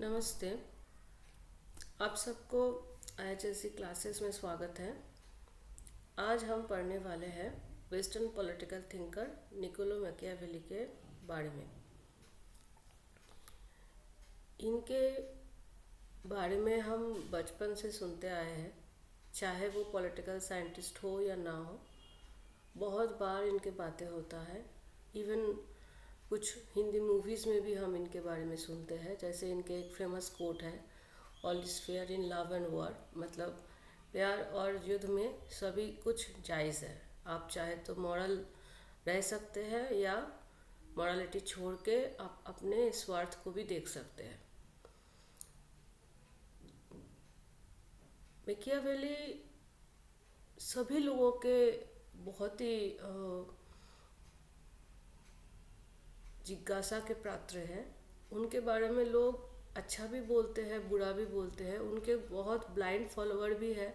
नमस्ते। आप सबको IHSC क्लासेस में स्वागत है। आज हम पढ़ने वाले हैं western political thinker Niccolo Machiavelli के बारे में। इनके बारे में हम बचपन से सुनते आए हैं, चाहे वो पॉलिटिकल साइंटिस्ट हो या ना हो। बहुत बार इनके बातें होता है। इवन कुछ हिंदी मूवीज़ में भी हम इनके बारे में सुनते हैं। जैसे इनके एक फेमस कोट है, all is fair in love and war, मतलब प्यार और युद्ध में सभी कुछ जायज़ है। आप चाहे तो मॉरल रह सकते हैं या मॉरलिटी छोड़ के आप अपने स्वार्थ को भी देख सकते हैं। मैकियावेली सभी लोगों के बहुत ही जिज्ञासा के पात्र हैं। उनके बारे में लोग अच्छा भी बोलते हैं, बुरा भी बोलते हैं। उनके बहुत ब्लाइंड फॉलोअर भी है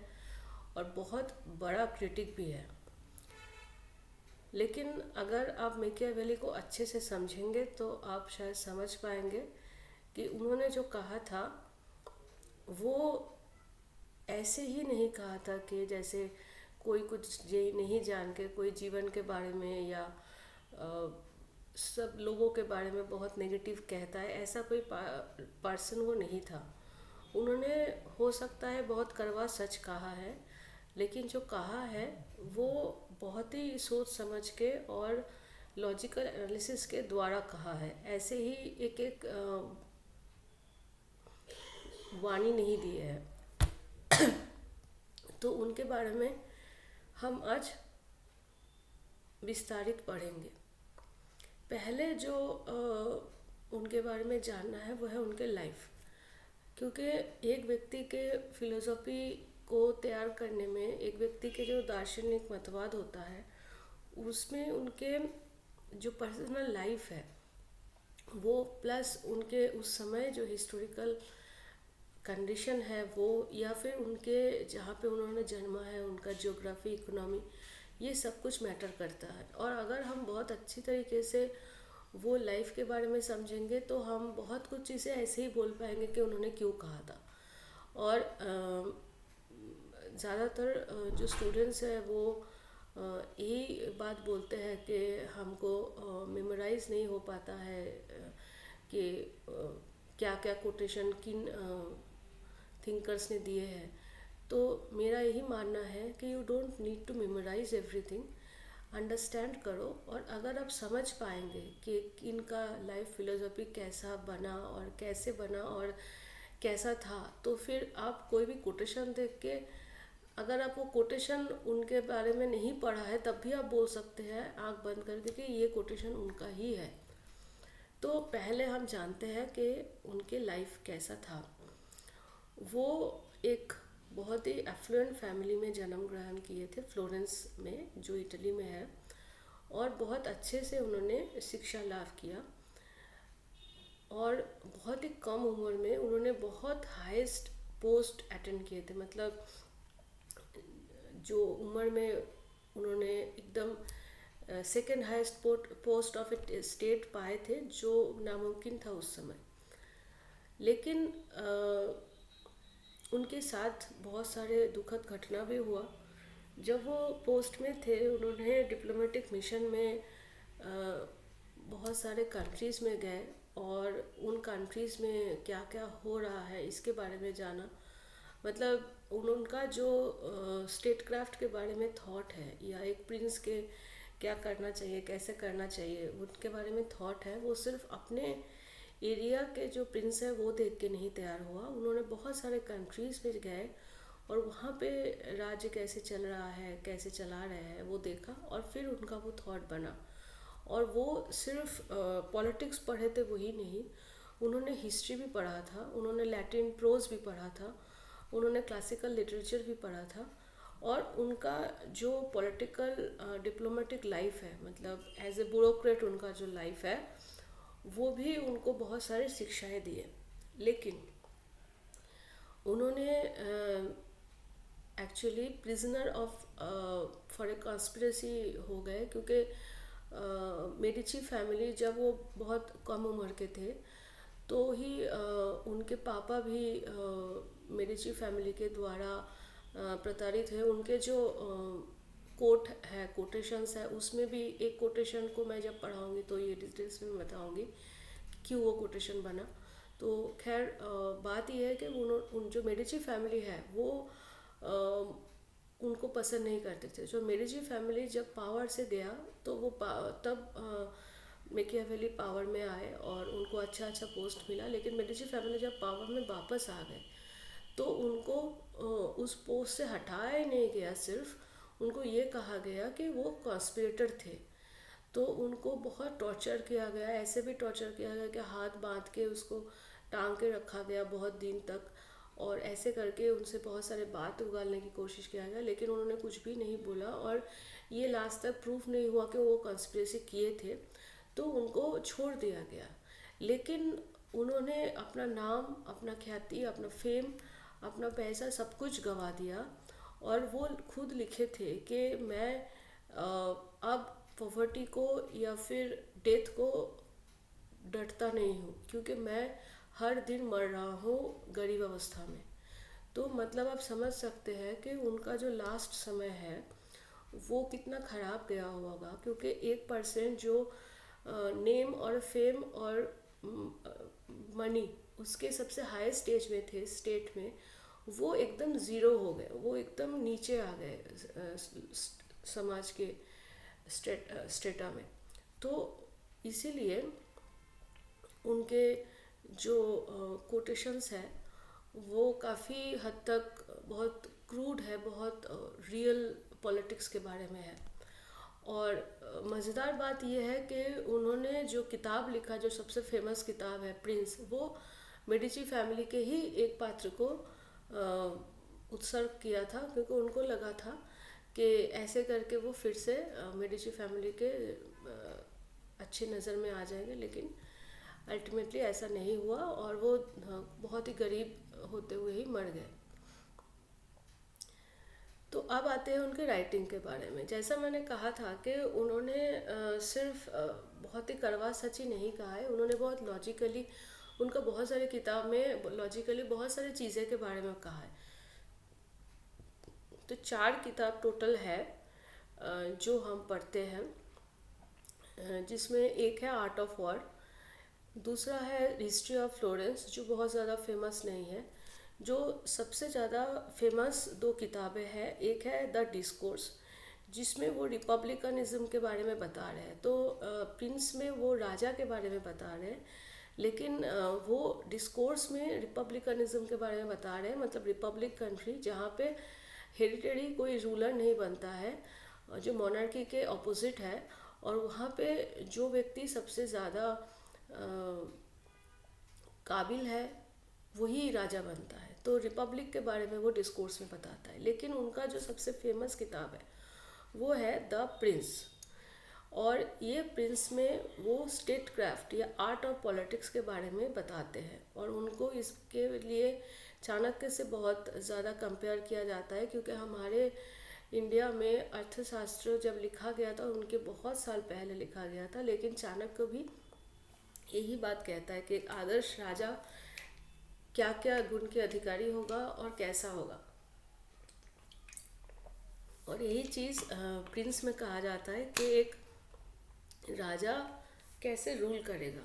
और बहुत बड़ा क्रिटिक भी है। लेकिन अगर आप मैकियावेली को अच्छे से समझेंगे तो आप शायद समझ पाएंगे कि उन्होंने जो कहा था वो ऐसे ही नहीं कहा था कि जैसे कोई कुछ ये नहीं जान के कोई जीवन के बारे में या सब लोगों के बारे में बहुत नेगेटिव कहता है, ऐसा कोई पर्सन वो नहीं था। उन्होंने हो सकता है बहुत कड़वा सच कहा है, लेकिन जो कहा है वो बहुत ही सोच समझ के और लॉजिकल एनालिसिस के द्वारा कहा है। ऐसे ही एक एक वाणी नहीं दी है। तो उनके बारे में हम आज विस्तारित पढ़ेंगे। पहले जो उनके बारे में जानना है वो है उनके लाइफ, क्योंकि एक व्यक्ति के फिलोसॉफी को तैयार करने में एक व्यक्ति के जो दार्शनिक मतवाद होता है उसमें उनके जो पर्सनल लाइफ है वो प्लस उनके उस समय जो हिस्टोरिकल कंडीशन है वो, या फिर उनके जहाँ पे उन्होंने जन्मा है उनका ज्योग्राफी, इकोनॉमी, ये सब कुछ मैटर करता है। और अगर हम बहुत अच्छी तरीके से वो लाइफ के बारे में समझेंगे तो हम बहुत कुछ चीज़ें ऐसे ही बोल पाएंगे कि उन्होंने क्यों कहा था। और ज़्यादातर जो स्टूडेंट्स हैं वो यही बात बोलते हैं कि हमको मेमोराइज नहीं हो पाता है कि क्या क्या कोटेशन किन थिंकर्स ने दिए हैं। तो मेरा यही मानना है कि you don't need to memorise everything, understand करो। और अगर आप समझ पाएंगे कि इनका लाइफ फिलोसॉफी कैसा बना और कैसे बना और कैसा था, तो फिर आप कोई भी कोटेशन देख के, अगर आप वो कोटेशन उनके बारे में नहीं पढ़ा है तब भी आप बोल सकते हैं आंख बंद करके कि ये कोटेशन उनका ही है। तो पहले हम जानते हैं कि उनके लाइफ कैसा था। वो एक बहुत ही एफ्लुएंट फैमिली में जन्म ग्रहण किए थे, फ्लोरेंस में जो इटली में है, और बहुत अच्छे से उन्होंने शिक्षा लाभ किया। और बहुत ही कम उम्र में उन्होंने बहुत हाईएस्ट पोस्ट अटेंड किए थे। मतलब जो उम्र में उन्होंने एकदम second highest post of state पाए थे, जो नामुमकिन था उस समय। लेकिन उनके साथ बहुत सारे दुखद घटना भी हुआ। जब वो पोस्ट में थे उन्होंने डिप्लोमेटिक मिशन में बहुत सारे कंट्रीज़ में गए और उन कंट्रीज़ में क्या क्या हो रहा है इसके बारे में जाना। मतलब उनका जो स्टेट क्राफ्ट के बारे में थॉट है या एक प्रिंस के क्या करना चाहिए, कैसे करना चाहिए, उनके बारे में थॉट है, वो सिर्फ अपने एरिया के जो प्रिंस है वो देख के नहीं तैयार हुआ। उन्होंने बहुत सारे कंट्रीज़ में गए और वहाँ पे राज्य कैसे चल रहा है, कैसे चला रहे हैं वो देखा, और फिर उनका वो थॉट बना। और वो सिर्फ पॉलिटिक्स पढ़े थे वही नहीं, उन्होंने हिस्ट्री भी पढ़ा था, उन्होंने लैटिन प्रोज भी पढ़ा था, उन्होंने क्लासिकल लिटरेचर भी पढ़ा था। और उनका जो पॉलिटिकल डिप्लोमेटिक लाइफ है, मतलब एज ए ब्यूरोक्रेट उनका जो लाइफ है वो भी उनको बहुत सारे शिक्षाएं दिए। लेकिन उन्होंने actually prisoner of for a conspiracy हो गए, क्योंकि मेडिची फैमिली जब वो बहुत कम उम्र के थे तो ही उनके पापा भी मेडिची फैमिली के द्वारा प्रताड़ित है। उनके जो कोट है, कोटेशंस है, उसमें भी एक कोटेशन को मैं जब पढ़ाऊँगी तो ये डिटेल्स में बताऊँगी क्यों वो कोटेशन बना। तो खैर बात ये है कि उन जो मेडिची फैमिली है वो उनको पसंद नहीं करते थे। जो मेडिची फैमिली जब पावर से गया तो वो तब मैकियावेली पावर में आए और उनको अच्छा अच्छा पोस्ट मिला। लेकिन मेडिची फैमिली जब पावर में वापस आ गए तो उनको उस पोस्ट से हटाया ही नहीं गया, सिर्फ उनको ये कहा गया कि वो कॉन्स्पिरेटर थे। तो उनको बहुत टॉर्चर किया गया, ऐसे भी टॉर्चर किया गया कि हाथ बांध के उसको टांग के रखा गया बहुत दिन तक, और ऐसे करके उनसे बहुत सारे बात उगालने की कोशिश किया गया, लेकिन उन्होंने कुछ भी नहीं बोला। और ये लास्ट तक प्रूफ नहीं हुआ कि वो कॉन्स्पिरेसी किए थे, तो उनको छोड़ दिया गया। लेकिन उन्होंने अपना नाम, अपना ख्याति, अपना फेम, अपना पैसा सब कुछ गंवा दिया। और वो खुद लिखे थे कि मैं अब पॉवर्टी को या फिर डेथ को डरता नहीं हूँ, क्योंकि मैं हर दिन मर रहा हूँ गरीब अवस्था में। तो मतलब आप समझ सकते हैं कि उनका जो लास्ट समय है वो कितना ख़राब गया होगा, क्योंकि 1% जो नेम और फेम और मनी उसके सबसे हाई स्टेज में थे स्टेट में, वो एकदम ज़ीरो हो गए, वो एकदम नीचे आ गए समाज के स्टेटा में। तो इसीलिए उनके जो कोटेशंस है वो काफ़ी हद तक बहुत क्रूड है, बहुत रियल पॉलिटिक्स के बारे में है। और मज़ेदार बात यह है कि उन्होंने जो किताब लिखा, जो सबसे फेमस किताब है प्रिंस, वो मेडिची फैमिली के ही एक पात्र को उत्सर्ग किया था, क्योंकि उनको लगा था कि ऐसे करके वो फिर से मेडिची फैमिली के अच्छी नज़र में आ जाएंगे। लेकिन अल्टीमेटली ऐसा नहीं हुआ और वो बहुत ही गरीब होते हुए ही मर गए। तो अब आते हैं उनके राइटिंग के बारे में। जैसा मैंने कहा था कि उन्होंने सिर्फ बहुत ही कड़वा सच ही नहीं कहा है, उन्होंने बहुत लॉजिकली, उनका बहुत सारी किताब में लॉजिकली बहुत सारी चीज़ें के बारे में कहा है। तो 4 किताब टोटल है जो हम पढ़ते हैं, जिसमें एक है आर्ट ऑफ वॉर, दूसरा है हिस्ट्री ऑफ फ्लोरेंस जो बहुत ज़्यादा फेमस नहीं है। जो सबसे ज़्यादा फेमस 2 किताबें हैं, एक है द डिस्कोर्स जिसमें वो रिपब्लिकनिज्म के बारे में बता रहे हैं। तो प्रिंस में वो राजा के बारे में बता रहे हैं, लेकिन वो डिस्कोर्स में रिपब्लिकनिज्म के बारे में बता रहे हैं, मतलब रिपब्लिक कंट्री जहाँ पे हेरिटेरी कोई रूलर नहीं बनता है, जो मोनार्की के ऑपोजिट है, और वहाँ पे जो व्यक्ति सबसे ज़्यादा काबिल है वही राजा बनता है। तो रिपब्लिक के बारे में वो डिस्कोर्स में बताता है। लेकिन उनका जो सबसे फेमस किताब है वो है द प्रिंस, और ये प्रिंस में वो स्टेट क्राफ्ट या आर्ट ऑफ पॉलिटिक्स के बारे में बताते हैं। और उनको इसके लिए चाणक्य से बहुत ज़्यादा कंपेयर किया जाता है, क्योंकि हमारे इंडिया में अर्थशास्त्र जब लिखा गया था उनके बहुत साल पहले लिखा गया था, लेकिन चाणक्य भी यही बात कहता है कि एक आदर्श राजा क्या क्या गुण के अधिकारी होगा और कैसा होगा। और यही चीज़ प्रिंस में कहा जाता है कि एक राजा कैसे रूल करेगा।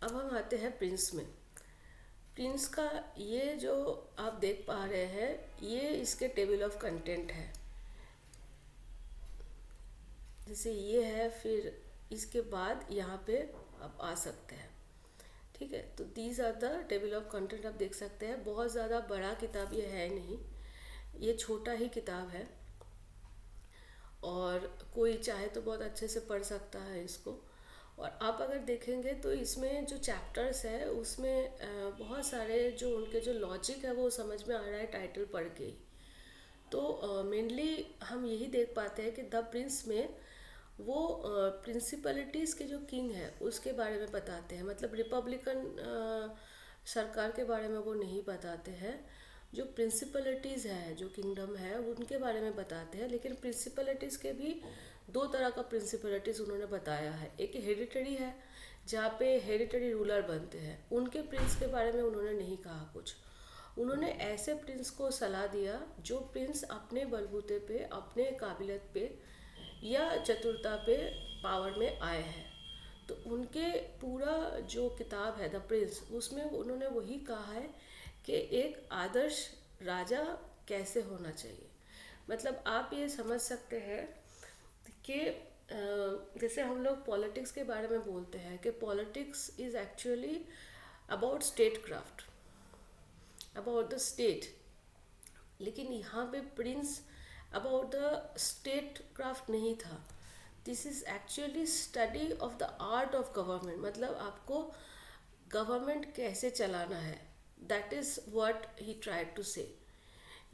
अब हम आते हैं प्रिंस में। प्रिंस का ये जो आप देख पा रहे हैं, ये इसके टेबल ऑफ कंटेंट है। जैसे ये है, फिर इसके बाद यहाँ पे आप आ सकते हैं, ठीक है। तो these are the table of content, आप देख सकते हैं। बहुत ज़्यादा बड़ा किताब ये है नहीं, ये छोटा ही किताब है, और कोई चाहे तो बहुत अच्छे से पढ़ सकता है इसको। और आप अगर देखेंगे तो इसमें जो चैप्टर्स है उसमें बहुत सारे जो उनके जो लॉजिक है वो समझ में आ रहा है टाइटल पढ़ के ही। तो मेनली हम यही देख पाते हैं कि द प्रिंस में वो प्रिंसिपलिटीज़ के जो किंग है उसके बारे में बताते हैं, मतलब रिपब्लिकन सरकार के बारे में वो नहीं बताते हैं। जो प्रिंसिपलिटीज़ है, जो किंगडम है, उनके बारे में बताते हैं। लेकिन प्रिंसिपलिटीज़ के भी दो तरह का प्रिंसिपलिटीज़ उन्होंने बताया है। एक हेरिटरी है जहाँ पे हेरिटरी रूलर बनते हैं, उनके प्रिंस के बारे में उन्होंने नहीं कहा कुछ। उन्होंने ऐसे प्रिंस को सलाह दिया जो प्रिंस अपने बलबूते पे, अपने काबिलियत पे या चतुरता पे पावर में आए हैं। तो उनके पूरा जो किताब है द प्रिंस, उसमें उन्होंने वही कहा है कि एक आदर्श राजा कैसे होना चाहिए। मतलब आप ये समझ सकते हैं कि जैसे हम लोग पॉलिटिक्स के बारे में बोलते हैं कि politics is actually about statecraft, about the state. लेकिन यहाँ पे prince about the statecraft नहीं था। This is actually study of the art of government, मतलब आपको गवर्नमेंट कैसे चलाना है, that is what he tried to say.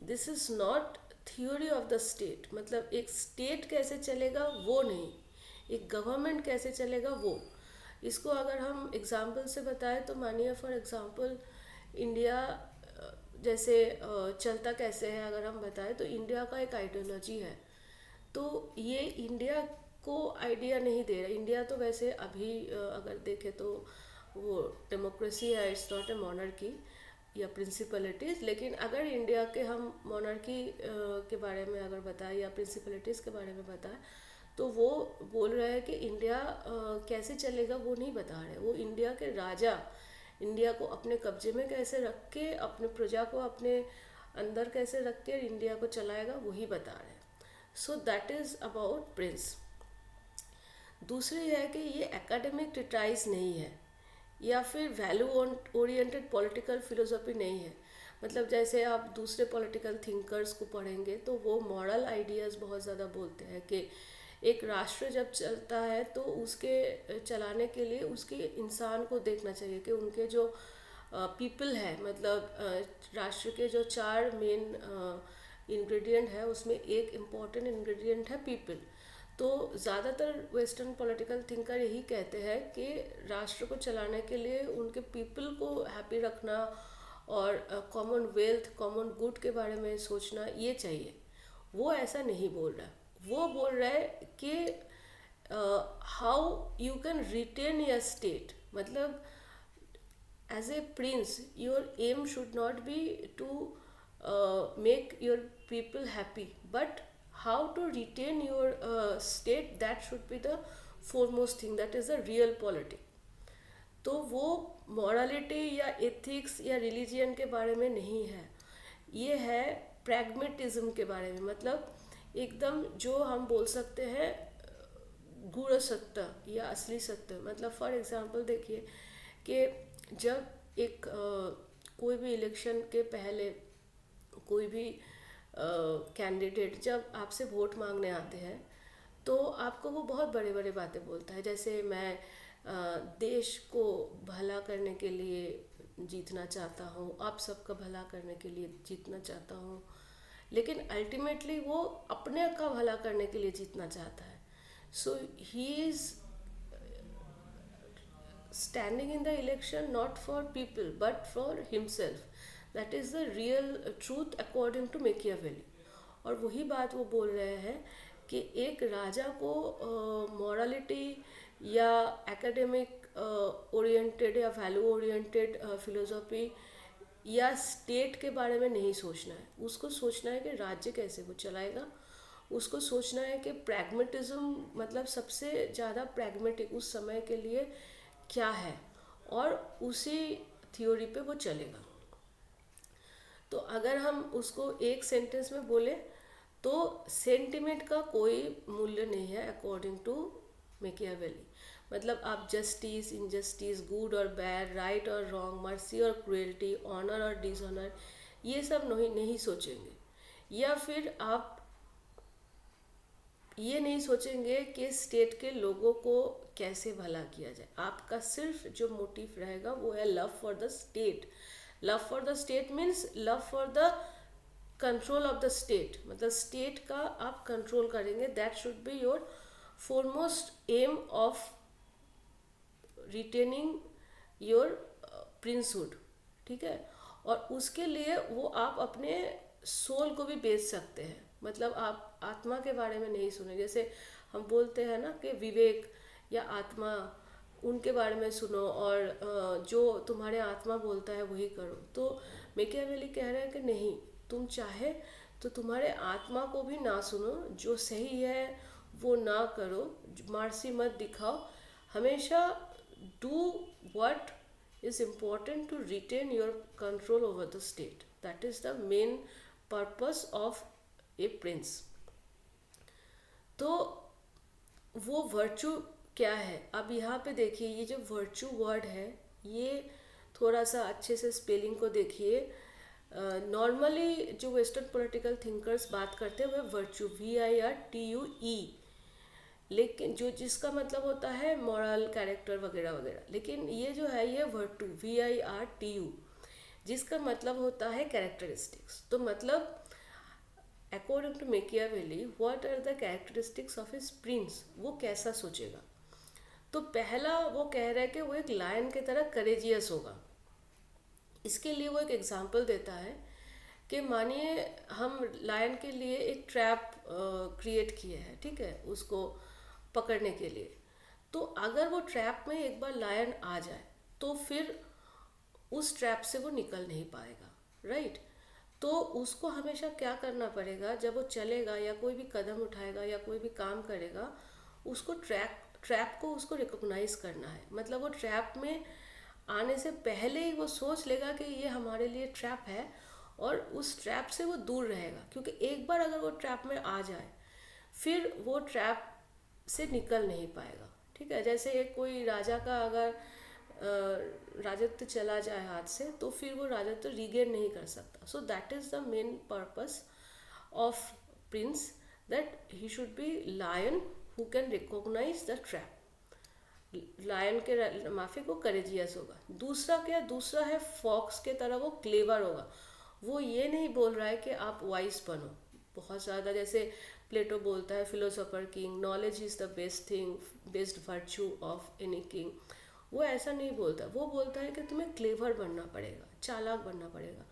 This is not theory of the state, मतलब एक स्टेट कैसे चलेगा वो नहीं, एक गवर्नमेंट कैसे चलेगा वो। इसको अगर हम एग्जाम्पल से बताएं तो मानिए फॉर एग्जाम्पल इंडिया जैसे चलता कैसे है, अगर हम बताएं तो इंडिया का एक आइडियोलॉजी है। तो ये इंडिया को आइडिया नहीं दे रहा। इंडिया तो वैसे अभी अगर देखें तो वो डेमोक्रेसी है, इट्स नॉट ए मोनार्की या प्रिंसिपलिटीज़। लेकिन अगर इंडिया के हम मोनार्की के बारे में अगर बताएं या प्रिंसिपलिटीज़ के बारे में बताएं तो वो बोल रहे हैं कि इंडिया कैसे चलेगा वो नहीं बता रहे। वो इंडिया के राजा इंडिया को अपने कब्जे में कैसे रख के, अपने प्रजा को अपने अंदर कैसे रख के इंडिया को चलाएगा वही बता रहे हैं। सो दैट इज़ अबाउट प्रिंस। दूसरी है कि ये एकेडमिक ट्रिटाइज नहीं है या फिर वैल्यू ओरिएंटेड पॉलिटिकल फिलोसफी नहीं है। मतलब जैसे आप दूसरे पॉलिटिकल थिंकर्स को पढ़ेंगे तो वो मॉरल आइडियाज़ बहुत ज़्यादा बोलते हैं कि एक राष्ट्र जब चलता है तो उसके चलाने के लिए उसके इंसान को देखना चाहिए कि उनके जो पीपल है, मतलब राष्ट्र के जो चार मेन इंग्रेडिएंट है उसमें एक इम्पॉर्टेंट इंग्रेडिएंट है पीपल। तो ज़्यादातर वेस्टर्न पॉलिटिकल थिंकर यही कहते हैं कि राष्ट्र को चलाने के लिए उनके पीपल को हैप्पी रखना और कॉमन वेल्थ, कॉमन गुड के बारे में सोचना ये चाहिए। वो ऐसा नहीं बोल रहा। वो बोल रहा है कि how you can retain your state, मतलब as a prince your aim should not be to make your people happy, but how to retain your state, that should be the foremost thing, that is the real polity। तो वो morality या ethics या religion के बारे में नहीं है, ये है प्रैग्मेटिज्म के बारे में। मतलब एकदम जो हम बोल सकते हैं गूढ़ सत्य या असली सत्य। मतलब फॉर एग्जांपल देखिए कि जब एक कोई भी इलेक्शन के पहले कोई भी कैंडिडेट जब आपसे वोट मांगने आते हैं तो आपको वो बहुत बड़े बड़े बातें बोलता है, जैसे मैं देश को भला करने के लिए जीतना चाहता हूँ, आप सबका भला करने के लिए जीतना चाहता हूँ। लेकिन अल्टीमेटली वो अपने का भला करने के लिए जीतना चाहता है। So he is standing in the election not for people but for himself, that is the real truth according to Machiavelli। और वही बात वो बोल रहे हैं कि एक राजा को मॉरलिटी या एकेडमिक ओरिएंटेड या वैल्यू ओरिएंटेड फिलोसफी या स्टेट के बारे में नहीं सोचना है। उसको सोचना है कि राज्य कैसे वो चलाएगा। उसको सोचना है कि प्रैग्मेटिज्म, मतलब सबसे ज़्यादा प्रैग्मेटिक उस समय के लिए क्या है, और उसी थ्योरी पे वो चलेगा। तो अगर हम उसको एक सेंटेंस में बोले तो सेंटिमेंट का कोई मूल्य नहीं है अकॉर्डिंग टू मैकियावेली। मतलब आप जस्टिस, इनजस्टिस, गुड और बैड, राइट और रॉन्ग, मर्सी और क्रुएल्टी, ऑनर और डिसऑनर, ये सब नहीं सोचेंगे। या फिर आप ये नहीं सोचेंगे कि स्टेट के लोगों को कैसे भला किया जाए। आपका सिर्फ जो मोटिव रहेगा वो है love for the state. Love for the state means love for the control of the state, मतलब स्टेट का आप कंट्रोल करेंगे। That should be your foremost aim of retaining your princehood, ठीक है। और उसके लिए वो आप अपने सोल को भी बेच सकते हैं। मतलब आप आत्मा के बारे में नहीं सुने। जैसे हम बोलते हैं ना कि विवेक या आत्मा, उनके बारे में सुनो और जो तुम्हारे आत्मा बोलता है वही करो। तो मेकियावेली कह रहे हैं कि नहीं, तुम चाहे तो तुम्हारे आत्मा को भी ना सुनो, जो सही है वो ना करो, मार्सी मत दिखाओ, हमेशा do what is important to retain your control over the state. That is the main purpose of a prince. तो वो वर्चू क्या है, अब यहाँ पे देखिए ये जो वर्चू वर्ड है, ये थोड़ा सा अच्छे से स्पेलिंग को देखिए। नॉर्मली जो वेस्टर्न पॉलिटिकल थिंकर्स बात करते हैं वह वर्चू VIRTUE, लेकिन जो जिसका मतलब होता है मॉरल, कैरेक्टर वगैरह वगैरह, लेकिन ये जो है ये वर्टू VIRTU, जिसका मतलब होता है कैरेक्टरिस्टिक्स। तो मतलब according to Machiavelli what are the characteristics of his prince, वो कैसा सोचेगा। तो पहला वो कह रहा है कि वो एक लायन की तरह करेजियस होगा। इसके लिए वो एक एग्जांपल देता है कि मानिए हम लायन के लिए एक ट्रैप क्रिएट किए हैं, ठीक है, उसको पकड़ने के लिए। तो अगर वो ट्रैप में एक बार लायन आ जाए तो फिर उस ट्रैप से वो निकल नहीं पाएगा, राइट। तो उसको हमेशा क्या करना पड़ेगा, जब वो चलेगा या कोई भी कदम उठाएगा या कोई भी काम करेगा, उसको ट्रैप को उसको रिकॉग्नाइज करना है। मतलब वो ट्रैप में आने से पहले ही वो सोच लेगा कि ये हमारे लिए ट्रैप है, और उस ट्रैप से वो दूर रहेगा, क्योंकि एक बार अगर वो ट्रैप में आ जाए फिर वो ट्रैप से निकल नहीं पाएगा, ठीक है। जैसे एक कोई राजा का अगर राजत्व चला जाए हाथ से, तो फिर वो राजत्व रिगेन नहीं कर सकता। So that is the main purpose of prince, that he should be lion who can recognise the trap. Lion के माफी को करेजियस होगा। दूसरा क्या, दूसरा है फॉक्स के तरह वो क्लेवर होगा। वो ये नहीं बोल रहा है कि आप वाइज बनो बहुत ज़्यादा, जैसे प्लेटो बोलता है philosopher king, knowledge is the best thing, best virtue of any king. वो ऐसा नहीं बोलता, वो बोलता है कि तुम्हें क्लेवर बनना पड़ेगा, चालाक बनना पड़ेगा।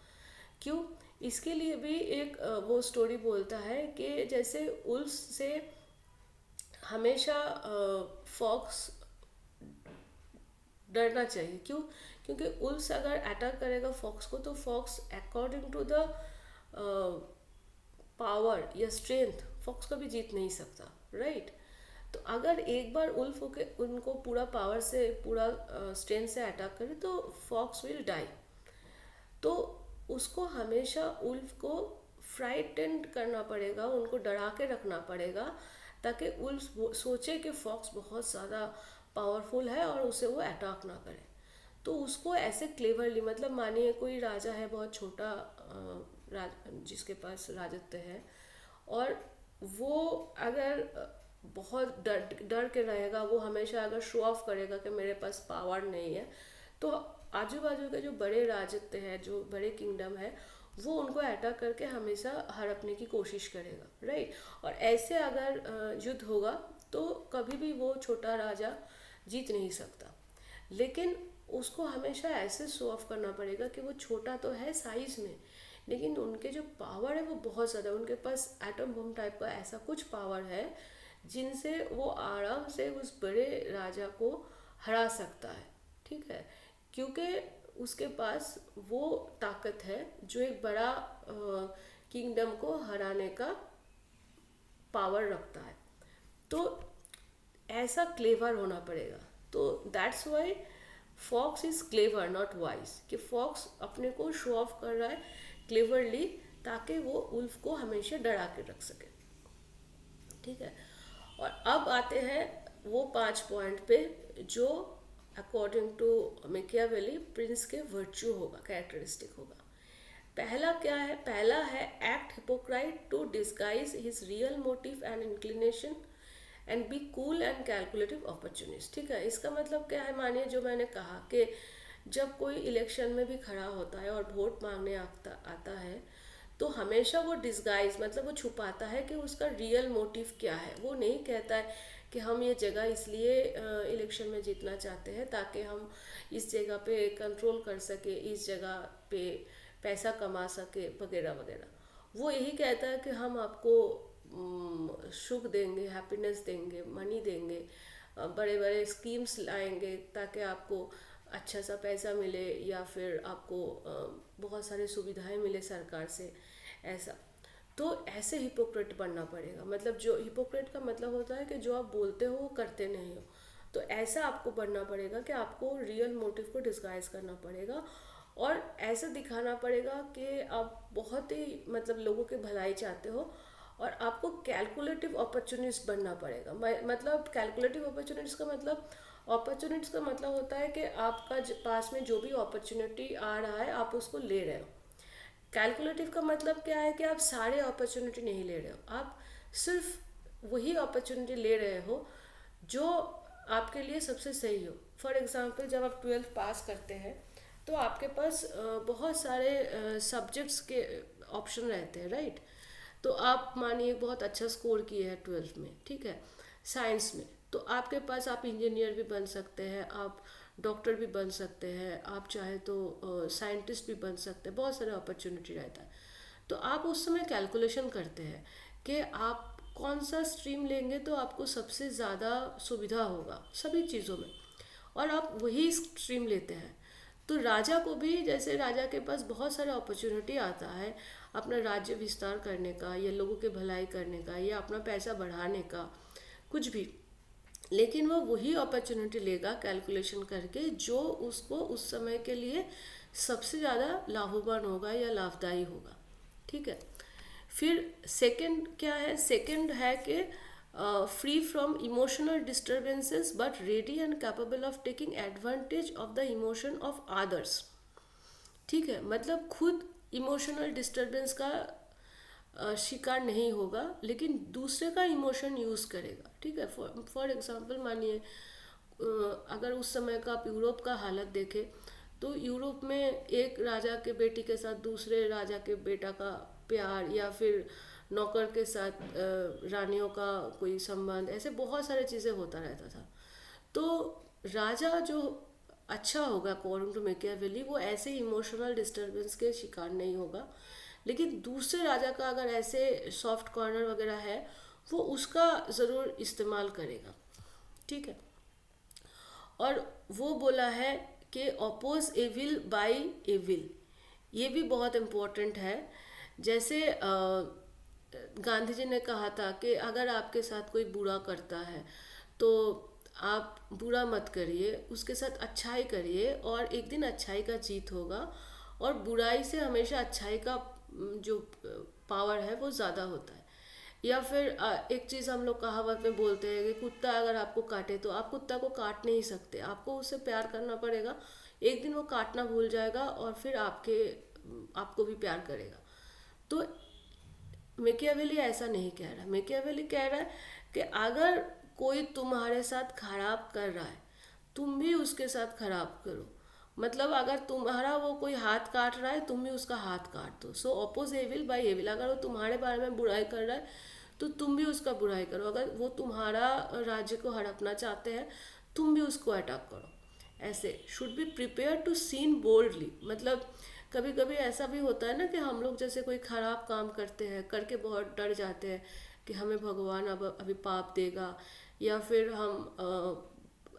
क्यों, इसके लिए भी एक वो स्टोरी बोलता है कि जैसे उल्स से हमेशा फॉक्स डरना चाहिए। क्यों, क्योंकि उल्स अगर अटैक करेगा फॉक्स को, तो fox according to the power या स्ट्रेंथ फॉक्स कभी जीत नहीं सकता, राइट। तो अगर एक बार उल्फ होके उनको पूरा पावर से, पूरा स्ट्रेंथ से अटैक करे, तो फॉक्स विल डाई। तो उसको हमेशा उल्फ को फ्राइटेंड करना पड़ेगा, उनको डरा के रखना पड़ेगा, ताकि उल्फ सोचे कि फॉक्स बहुत ज़्यादा पावरफुल है और उसे वो अटैक ना करे। तो उसको ऐसे क्लेवरली, मतलब मानिए कोई राजा है बहुत छोटा, जिसके पास राजत्व है, और वो अगर बहुत डर के रहेगा, वो हमेशा अगर शो ऑफ करेगा कि मेरे पास पावर नहीं है, तो आजू बाजू के जो बड़े राजत्व है, जो बड़े किंगडम है, वो उनको अटैक करके हमेशा हड़पने की कोशिश करेगा, राइट। और ऐसे अगर युद्ध होगा तो कभी भी वो छोटा राजा जीत नहीं सकता। लेकिन उसको हमेशा ऐसे शो ऑफ करना पड़ेगा कि वो छोटा तो है साइज में, लेकिन उनके जो पावर है वो बहुत ज़्यादा, उनके पास एटम बम टाइप का ऐसा कुछ पावर है जिनसे वो आराम से उस बड़े राजा को हरा सकता है, ठीक है। क्योंकि उसके पास वो ताकत है जो एक बड़ा किंगडम को हराने का पावर रखता है। तो ऐसा क्लेवर होना पड़ेगा। तो that's why fox is clever not wise, कि फॉक्स अपने को शो ऑफ कर रहा है क्लेवरली, ताकि वो उल्फ को हमेशा डरा के रख सके, ठीक है। और अब आते हैं वो 5 पॉइंट पे जो अकॉर्डिंग टू मेकियावेली प्रिंस के वर्च्यू होगा, कैरेक्टरिस्टिक होगा। पहला क्या है, पहला है act hypocrite to disguise his real motive and inclination and be cool and calculative opportunist, ठीक है। इसका मतलब क्या है, मानिए जो मैंने कहा कि जब कोई इलेक्शन में भी खड़ा होता है और वोट मांगने आता है, तो हमेशा वो डिस्गाइज, मतलब वो छुपाता है कि उसका रियल मोटिव क्या है। वो नहीं कहता है कि हम ये जगह इसलिए इलेक्शन में जीतना चाहते हैं ताकि हम इस जगह पे कंट्रोल कर सके, इस जगह पे पैसा कमा सके वगैरह वगैरह। वो यही कहता है कि हम आपको सुख देंगे, हैप्पीनेस देंगे, मनी देंगे, बड़े बड़े स्कीम्स लाएंगे ताकि आपको अच्छा सा पैसा मिले या फिर आपको बहुत सारी सुविधाएं मिले सरकार से, ऐसा। तो ऐसे हिपोक्रेट बनना पड़ेगा। मतलब जो हिपोक्रेट का मतलब होता है कि जो आप बोलते हो वो करते नहीं हो। तो ऐसा आपको बनना पड़ेगा कि आपको रियल मोटिव को डिस्गाइज करना पड़ेगा और ऐसा दिखाना पड़ेगा कि आप बहुत ही मतलब लोगों की भलाई चाहते हो और आपको कैलकुलेटिव अपॉर्चुनिस्ट बनना पड़ेगा। मतलब कैलकुलेटिव अपॉर्चुनिटीज़ का मतलब, अपॉर्चुनिटीज़ का मतलब होता है कि आपका पास में जो भी अपॉर्चुनिटी आ रहा है आप उसको ले रहे हो। कैलकुलेटिव का मतलब क्या है कि आप सारे अपॉर्चुनिटी नहीं ले रहे हो, आप सिर्फ वही अपॉर्चुनिटी ले रहे हो जो आपके लिए सबसे सही हो। फॉर एग्जांपल जब आप 12th पास करते हैं तो आपके पास बहुत सारे सब्जेक्ट्स के ऑप्शन रहते हैं, राइट। तो आप मानिए बहुत अच्छा स्कोर किए हैं 12th में, ठीक है, साइंस में, तो आपके पास आप इंजीनियर भी बन सकते हैं, आप डॉक्टर भी बन सकते हैं, आप चाहे तो साइंटिस्ट भी बन सकते हैं, बहुत सारे अपॉर्चुनिटी रहता है। तो आप उस समय कैलकुलेशन करते हैं कि आप कौन सा स्ट्रीम लेंगे तो आपको सबसे ज़्यादा सुविधा होगा सभी चीज़ों में, और आप वही स्ट्रीम लेते हैं। तो राजा को भी, जैसे राजा के पास बहुत सारा अपॉर्चुनिटी आता है अपना राज्य विस्तार करने का या लोगों की भलाई करने का या अपना पैसा बढ़ाने का, कुछ भी, लेकिन वो वही अपॉर्चुनिटी लेगा कैलकुलेशन करके जो उसको उस समय के लिए सबसे ज़्यादा लाभवान होगा या लाभदायी होगा, ठीक है। फिर सेकंड क्या है, सेकंड है कि free from emotional disturbances but ready and capable of taking advantage of the emotion of others, ठीक है। मतलब खुद इमोशनल डिस्टर्बेंस का शिकार नहीं होगा लेकिन दूसरे का इमोशन यूज़ करेगा, ठीक है। फॉर एग्जांपल मानिए अगर उस समय का आप यूरोप का हालत देखें तो यूरोप में एक राजा के बेटी के साथ दूसरे राजा के बेटा का प्यार या फिर नौकर के साथ रानियों का कोई संबंध, ऐसे बहुत सारी चीज़ें होता रहता था। तो राजा जो अच्छा होगा अकॉर्डिंग टू मैकियावेली वो ऐसे इमोशनल डिस्टरबेंस के शिकार नहीं होगा, लेकिन दूसरे राजा का अगर ऐसे सॉफ्ट कॉर्नर वगैरह है वो उसका ज़रूर इस्तेमाल करेगा, ठीक है। और वो बोला है कि अपोज एविल बाय एविल, ये भी बहुत इम्पोर्टेंट है। जैसे गांधी जी ने कहा था कि अगर आपके साथ कोई बुरा करता है तो आप बुरा मत करिए, उसके साथ अच्छाई करिए और एक दिन अच्छाई का जीत होगा, और बुराई से हमेशा अच्छाई का जो पावर है वो ज़्यादा होता है। या फिर एक चीज़ हम लोग कहावत में बोलते हैं कि कुत्ता अगर आपको काटे तो आप कुत्ता को काट नहीं सकते, आपको उससे प्यार करना पड़ेगा, एक दिन वो काटना भूल जाएगा और फिर आपको भी प्यार करेगा। तो मैकियावेली ऐसा नहीं कह रहा, मैकियावेली कह रहा है कि अगर कोई तुम्हारे साथ खराब कर रहा है तुम भी उसके साथ खराब करो। मतलब अगर तुम्हारा वो कोई हाथ काट रहा है तुम भी उसका हाथ काट दो। सो अपोज एविल बाय एविल, अगर वो तुम्हारे बारे में बुराई कर रहा है तो तुम भी उसका बुराई करो, अगर वो तुम्हारा राज्य को हड़पना चाहते हैं तुम भी उसको अटैक करो। ऐसे should be prepare to sin boldly. मतलब कभी कभी ऐसा भी होता है ना कि हम लोग जैसे कोई ख़राब काम करते हैं, करके बहुत डर जाते हैं कि हमें भगवान अब अभी पाप देगा, या फिर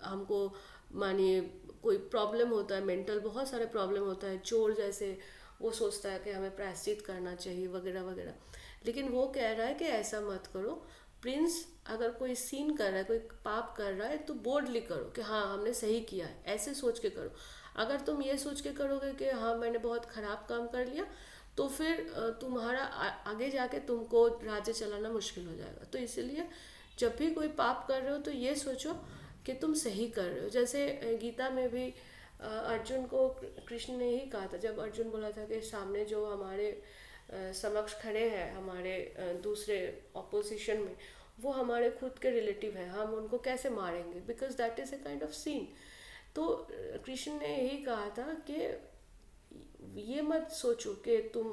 हमको मानिए कोई प्रॉब्लम होता है, मेंटल बहुत सारे प्रॉब्लम होता है, चोर जैसे वो सोचता है कि हमें प्रायश्चित करना चाहिए वगैरह वगैरह। लेकिन वो कह रहा है कि ऐसा मत करो प्रिंस, अगर कोई सीन कर रहा है, कोई पाप कर रहा है तो बोल्डली करो कि हाँ हमने सही किया है, ऐसे सोच के करो। अगर तुम ये सोच के करोगे कि हाँ मैंने बहुत ख़राब काम कर लिया तो फिर तुम्हारा आगे जाके तुमको राज्य चलाना मुश्किल हो जाएगा। तो इसीलिए जब भी कोई पाप कर रहे हो तो ये सोचो कि तुम सही कर रहे हो। जैसे गीता में भी अर्जुन को कृष्ण ने ही कहा था, जब अर्जुन बोला था कि सामने जो हमारे समक्ष खड़े हैं, हमारे दूसरे ऑपोजिशन में, वो हमारे खुद के रिलेटिव हैं, हम उनको कैसे मारेंगे, because that is a kind of sin. तो कृष्ण ने यही कहा था कि ये मत सोचो कि तुम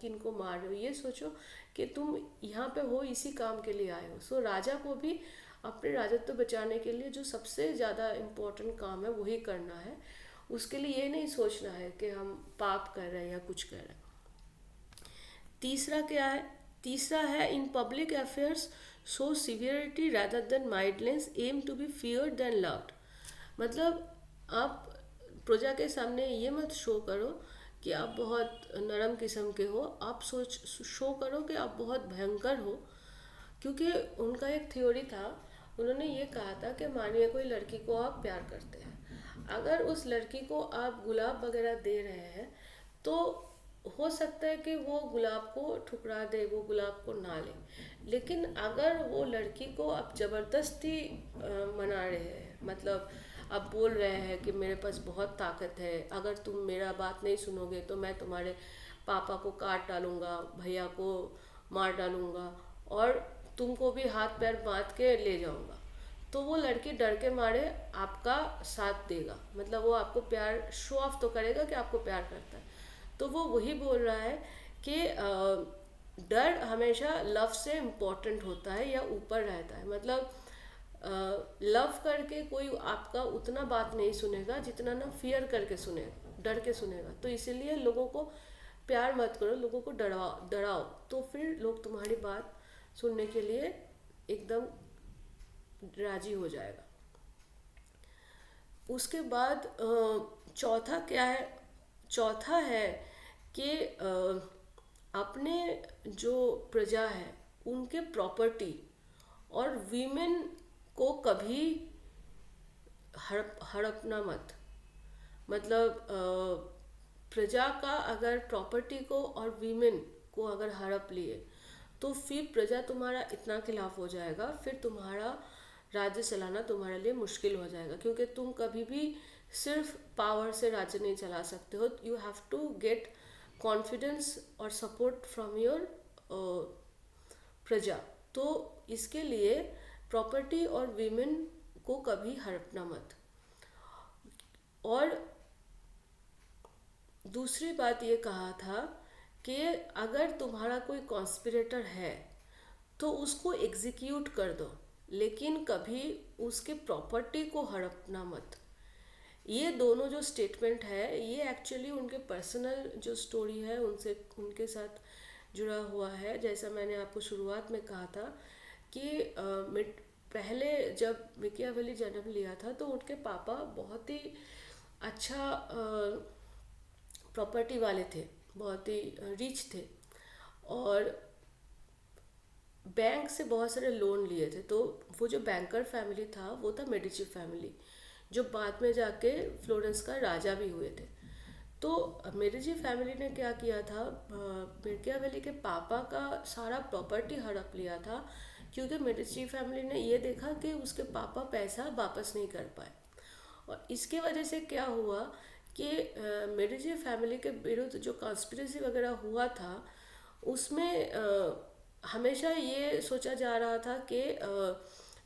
किन को मार रहे हो, ये सोचो कि तुम यहाँ पे हो इसी काम के लिए आए हो। सो राजा को भी अपने राजत्व बचाने के लिए जो सबसे ज़्यादा इम्पोर्टेंट काम है वही करना है, उसके लिए ये नहीं सोचना है कि हम पाप कर रहे हैं या कुछ कर रहे हैं। तीसरा क्या है, तीसरा है in public affairs show severity rather than mildness, aim to be feared than loved. मतलब आप प्रजा के सामने ये मत शो करो कि आप बहुत नरम किस्म के हो, आप सोच शो करो कि आप बहुत भयंकर हो। क्योंकि उनका एक थ्योरी था, उन्होंने ये कहा था कि मानिए कोई लड़की को आप प्यार करते हैं, अगर उस लड़की को आप गुलाब वगैरह दे रहे हैं तो हो सकता है कि वो गुलाब को ठुकरा दे, वो गुलाब को ना ले। लेकिन अगर वो लड़की को आप ज़बरदस्ती मना रहे हैं, मतलब आप बोल रहे हैं कि मेरे पास बहुत ताकत है, अगर तुम मेरा बात नहीं सुनोगे तो मैं तुम्हारे पापा को काट डालूंगा, भैया को मार डालूंगा और तुमको भी हाथ पैर बांध के ले जाऊंगा, तो वो लड़की डर के मारे आपका साथ देगा। मतलब वो आपको प्यार शो ऑफ तो करेगा कि आपको प्यार करता है। तो वो वही बोल रहा है कि डर हमेशा लव से इम्पोर्टेंट होता है या ऊपर रहता है। मतलब लव करके कोई आपका उतना बात नहीं सुनेगा जितना ना फियर करके सुनेगा, डर के सुनेगा। तो इसीलिए लोगों को प्यार मत करो, लोगों को डराओ डराओ, तो फिर लोग तुम्हारी बात सुनने के लिए एकदम राजी हो जाएगा। उसके बाद चौथा क्या है, चौथा है कि अपने जो प्रजा है उनके प्रॉपर्टी और वीमेन को कभी हड़पना मत। मतलब प्रजा का अगर प्रॉपर्टी को और वीमेन को अगर हड़प लिए तो फिर प्रजा तुम्हारा इतना खिलाफ हो जाएगा, फिर तुम्हारा राज्य चलाना तुम्हारे लिए मुश्किल हो जाएगा। क्योंकि तुम कभी भी सिर्फ पावर से राज्य नहीं चला सकते हो, you have to get confidence और सपोर्ट फ्रॉम योर प्रजा। तो इसके लिए प्रॉपर्टी और वीमेन को कभी हड़पना मत। और दूसरी बात ये कहा था कि अगर तुम्हारा कोई कॉन्स्पिरेटर है तो उसको एग्जीक्यूट कर दो, लेकिन कभी उसके प्रॉपर्टी को हड़पना मत। ये दोनों जो स्टेटमेंट है ये एक्चुअली उनके पर्सनल जो स्टोरी है उनसे उनके साथ जुड़ा हुआ है। जैसा मैंने आपको शुरुआत में कहा था कि पहले जब मिकियावेली जन्म लिया था तो उनके पापा बहुत ही अच्छा प्रॉपर्टी वाले थे, बहुत ही रिच थे और बैंक से बहुत सारे लोन लिए थे। तो वो जो बैंकर फैमिली था वो था मेडिची फैमिली, जो बाद में जाके फ्लोरेंस का राजा भी हुए थे। तो मेडिची फैमिली ने क्या किया था, मिकियावेली के पापा का सारा प्रॉपर्टी हड़प लिया था, क्योंकि मेडिची फैमिली ने ये देखा कि उसके पापा पैसा वापस नहीं कर पाए। और इसके वजह से क्या हुआ कि मेडिची फैमिली के विरुद्ध जो कॉन्स्पिरेसी वगैरह हुआ था उसमें हमेशा ये सोचा जा रहा था कि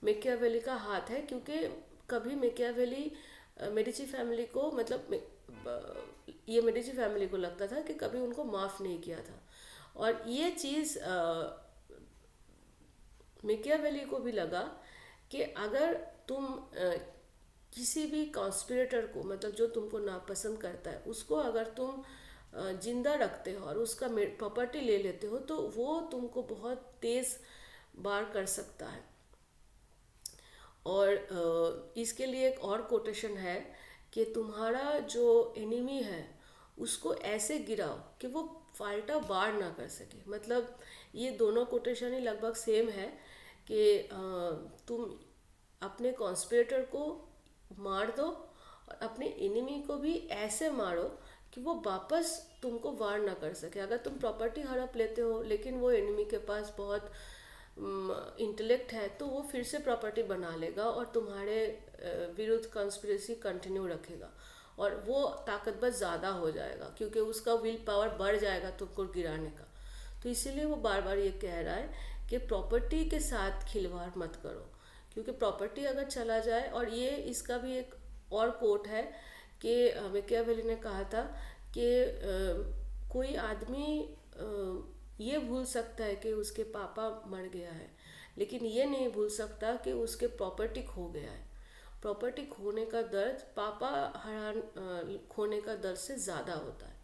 मिकियावेली का हाथ है, क्योंकि कभी मिकियावेली मेडिची फैमिली को ये मेडिची फैमिली को लगता था कि कभी उनको माफ़ नहीं किया था। और ये चीज़ मिकियावेली को भी लगा कि अगर तुम किसी भी कॉन्स्पिरेटर को, मतलब जो तुमको नापसंद करता है, उसको अगर तुम जिंदा रखते हो और उसका प्रॉपर्टी ले लेते हो तो वो तुमको बहुत तेज़ बार कर सकता है। और इसके लिए एक और कोटेशन है कि तुम्हारा जो एनिमी है उसको ऐसे गिराओ कि वो फाल्टा बार ना कर सके। मतलब ये दोनों कोटेशन ही लगभग सेम है कि तुम अपने कॉन्स्पिरेटर को मार दो और अपने एनिमी को भी ऐसे मारो कि वो वापस तुमको वार ना कर सके। अगर तुम प्रॉपर्टी हड़प लेते हो लेकिन वो एनिमी के पास बहुत इंटेलेक्ट है तो वो फिर से प्रॉपर्टी बना लेगा और तुम्हारे विरुद्ध कॉन्स्पिरेसी कंटिन्यू रखेगा और वो ताकतवर ज़्यादा हो जाएगा, क्योंकि उसका विल पावर बढ़ जाएगा तुमको गिराने का। तो इसीलिए वो बार बार ये कह रहा है कि प्रॉपर्टी के साथ खिलवाड़ मत करो, क्योंकि प्रॉपर्टी अगर चला जाए। और ये इसका भी एक और कोट है कि मिकियावेली ने कहा था कि कोई आदमी ये भूल सकता है कि उसके पापा मर गया है, लेकिन ये नहीं भूल सकता कि उसके प्रॉपर्टी खो गया है। प्रॉपर्टी खोने का दर्द पापा खोने का दर्द से ज़्यादा होता है।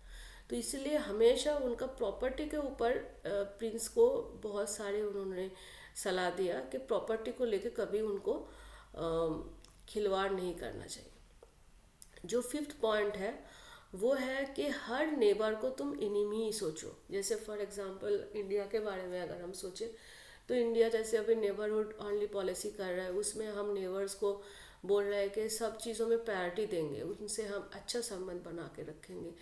तो इसलिए हमेशा उनका प्रॉपर्टी के ऊपर प्रिंस को बहुत सारे उन्होंने सलाह दिया कि प्रॉपर्टी को लेकर कभी उनको खिलवाड़ नहीं करना चाहिए। जो फिफ्थ पॉइंट है वो है कि हर नेबर को तुम इनिमी ही सोचो। जैसे फॉर एग्जांपल इंडिया के बारे में अगर हम सोचें तो इंडिया जैसे अभी नेबरहुड ऑनली पॉलिसी कर रहा है, उसमें हम नेबर्स को बोल रहे हैं कि सब चीज़ों में प्रायोरिटी देंगे, उनसे हम अच्छा संबंध बना के रखेंगे।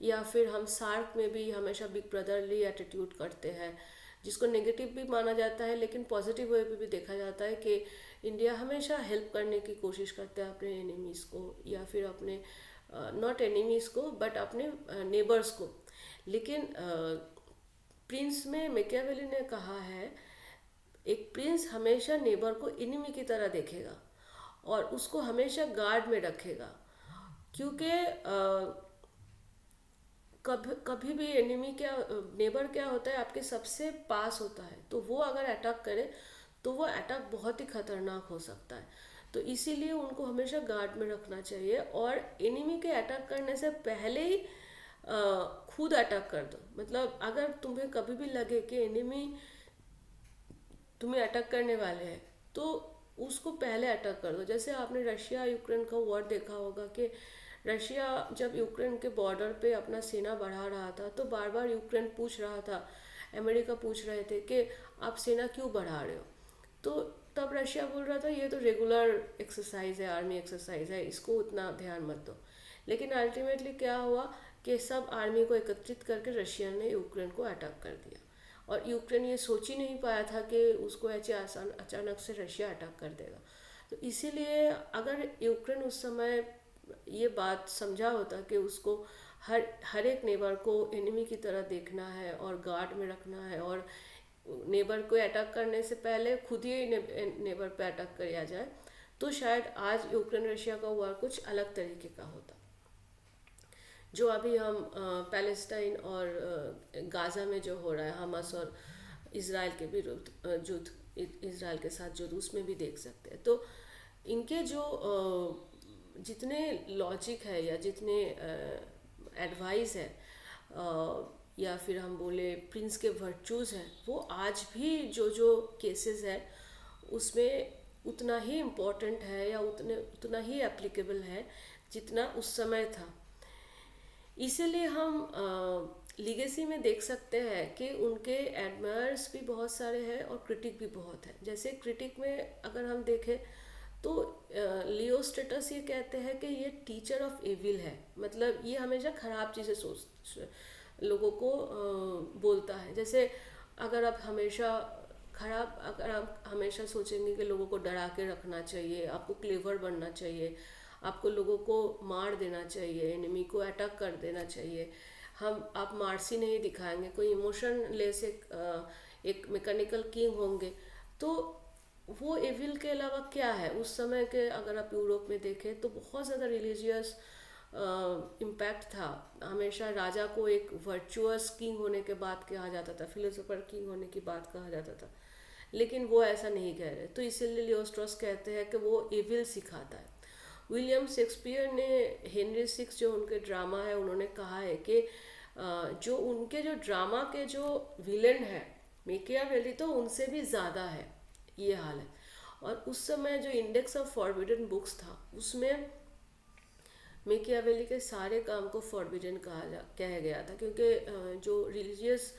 या फिर हम सार्क में भी हमेशा बिग ब्रदरली एटीट्यूड करते हैं, जिसको नेगेटिव भी माना जाता है लेकिन पॉजिटिव वे पे भी देखा जाता है कि इंडिया हमेशा हेल्प करने की कोशिश करता है अपने एनिमीज़ को, या फिर अपने नॉट एनिमीज़ को बट अपने नेबर्स को। लेकिन प्रिंस में मैकियावेली ने कहा है एक प्रिंस हमेशा नेबर को एनिमी की तरह देखेगा और उसको हमेशा गार्ड में रखेगा, क्योंकि कभी कभी भी एनिमी क्या, नेबर क्या होता है आपके सबसे पास होता है, तो वो अगर अटैक करे तो वो अटैक बहुत ही खतरनाक हो सकता है। तो इसीलिए उनको हमेशा गार्ड में रखना चाहिए और एनिमी के अटैक करने से पहले ही खुद अटैक कर दो। मतलब अगर तुम्हें कभी भी लगे कि एनिमी तुम्हें अटैक करने वाले हैं तो उसको पहले अटैक कर दो। जैसे आपने रशिया यूक्रेन का वॉर देखा होगा कि रशिया जब यूक्रेन के बॉर्डर पे अपना सेना बढ़ा रहा था तो बार बार यूक्रेन पूछ रहा था, अमेरिका पूछ रहे थे कि आप सेना क्यों बढ़ा रहे हो। तो तब रशिया बोल रहा था ये तो रेगुलर एक्सरसाइज है, आर्मी एक्सरसाइज है, इसको उतना ध्यान मत दो। लेकिन अल्टीमेटली क्या हुआ कि सब आर्मी को एकत्रित करके रशिया ने यूक्रेन को अटैक कर दिया और यूक्रेन ये सोच ही नहीं पाया था कि उसको ऐसे आसान अचानक से रशिया अटैक कर देगा। तो इसीलिए अगर यूक्रेन उस समय ये बात समझा होता कि उसको हर एक नेबर को एनिमी की तरह देखना है और गार्ड में रखना है और नेबर को अटैक करने से पहले खुद ही नेबर पे अटैक किया जाए, तो शायद आज यूक्रेन रशिया का वॉर कुछ अलग तरीके का होता। जो अभी हम पैलेस्टाइन और गाज़ा में जो हो रहा है, हमास और इसराइल के विरुद्ध युद्ध, इसराइल के साथ युद्ध, उसमें भी देख सकते हैं। तो इनके जो जितने लॉजिक है या जितने एडवाइस है या फिर हम बोले प्रिंस के वर्चूज़ हैं, वो आज भी जो जो केसेस है उसमें उतना ही इम्पोर्टेंट है या उतना ही एप्लीकेबल है जितना उस समय था। इसीलिए हम लीगेसी में देख सकते हैं कि उनके एडमायर्स भी बहुत सारे हैं और क्रिटिक भी बहुत है। जैसे क्रिटिक में अगर हम देखें तो लियो स्टेटस ये कहते हैं कि ये टीचर ऑफ एविल है, मतलब ये हमेशा ख़राब चीज़ें सोच लोगों को बोलता है। जैसे अगर आप हमेशा सोचेंगे कि लोगों को डरा के रखना चाहिए, आपको क्लेवर बनना चाहिए, आपको लोगों को मार देना चाहिए, एनिमी को अटैक कर देना चाहिए, आप मार्सी नहीं दिखाएंगे, कोई इमोशन लेस एक मैकेनिकल किंग होंगे, तो वो एविल के अलावा क्या है। उस समय के अगर आप यूरोप में देखें तो बहुत ज़्यादा रिलीजियस इम्पैक्ट था। हमेशा राजा को एक वर्चुअस किंग होने के बाद कहा जाता था, फिलोसोफर किंग होने की बात कहा जाता था, लेकिन वो ऐसा नहीं कह रहे। तो इसीलिए लियो स्ट्रॉस कहते हैं कि वो एविल सिखाता है। विलियम शेक्सपियर ने हेनरी सिक्स जो उनके ड्रामा है, उन्होंने कहा है कि जो उनके जो ड्रामा के जो विलेन है मैकियावेली, तो उनसे भी ज़्यादा है, ये हाल है। और उस समय जो इंडेक्स ऑफ फॉरबिडन बुक्स था उसमें मैकियावेली के सारे काम को फॉरबिडन कहा गया था, क्योंकि जो रिलीजियस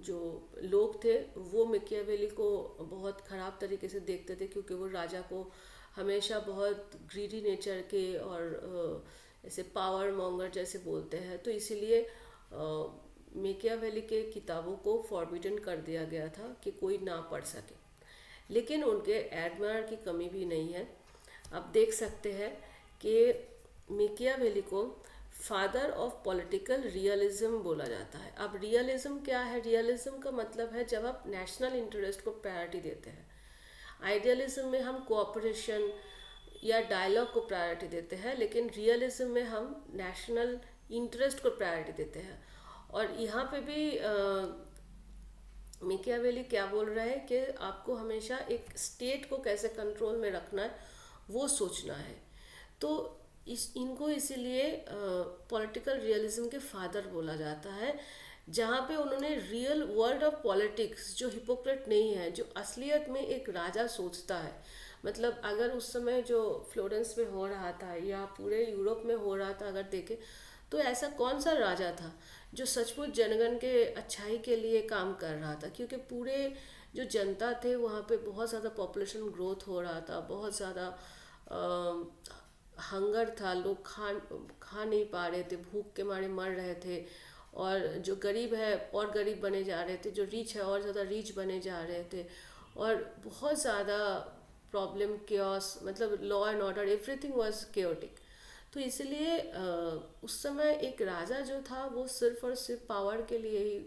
जो लोग थे वो मैकियावेली को बहुत ख़राब तरीके से देखते थे, क्योंकि वो राजा को हमेशा बहुत ग्रीडी नेचर के और ऐसे पावर मॉन्गर जैसे बोलते हैं। तो इसीलिए मैकियावेली के किताबों को फॉरबिडन कर दिया गया था कि कोई ना पढ़ सके। लेकिन उनके एडमायर की कमी भी नहीं है। आप देख सकते हैं कि मैकियावेली को फादर ऑफ पॉलिटिकल रियलिज्म बोला जाता है। अब रियलिज्म क्या है? रियलिज्म का मतलब है जब आप नेशनल इंटरेस्ट को प्रायोरिटी देते हैं। आइडियलिज्म में हम कोऑपरेशन या डायलॉग को प्रायोरिटी देते हैं, लेकिन रियलिज्म में हम नेशनल इंटरेस्ट को प्रायोरिटी देते हैं। और यहाँ पे भी मैकियावेली क्या बोल रहा है कि आपको हमेशा एक स्टेट को कैसे कंट्रोल में रखना है वो सोचना है। तो इस इनको इसीलिए पॉलिटिकल रियलिज्म के फादर बोला जाता है, जहाँ पे उन्होंने रियल वर्ल्ड ऑफ पॉलिटिक्स, जो हिपोक्रेट नहीं है, जो असलियत में एक राजा सोचता है, मतलब अगर उस समय जो फ्लोरेंस में हो रहा था या पूरे यूरोप में हो रहा था अगर देखें, तो ऐसा कौन सा राजा था जो सचमुच जनगण के अच्छाई के लिए काम कर रहा था, क्योंकि पूरे जो जनता थे वहाँ पे बहुत ज़्यादा पॉपुलेशन ग्रोथ हो रहा था, बहुत ज़्यादा हंगर था, लोग खा नहीं पा रहे थे, भूख के मारे मर रहे थे, और जो गरीब है और गरीब बने जा रहे थे, जो रिच है और ज़्यादा रिच बने जा रहे थे, और बहुत ज़्यादा प्रॉब्लम, क्योस, मतलब law and order, everything was chaotic. तो इसलिए उस समय एक राजा जो था वो सिर्फ और सिर्फ पावर के लिए ही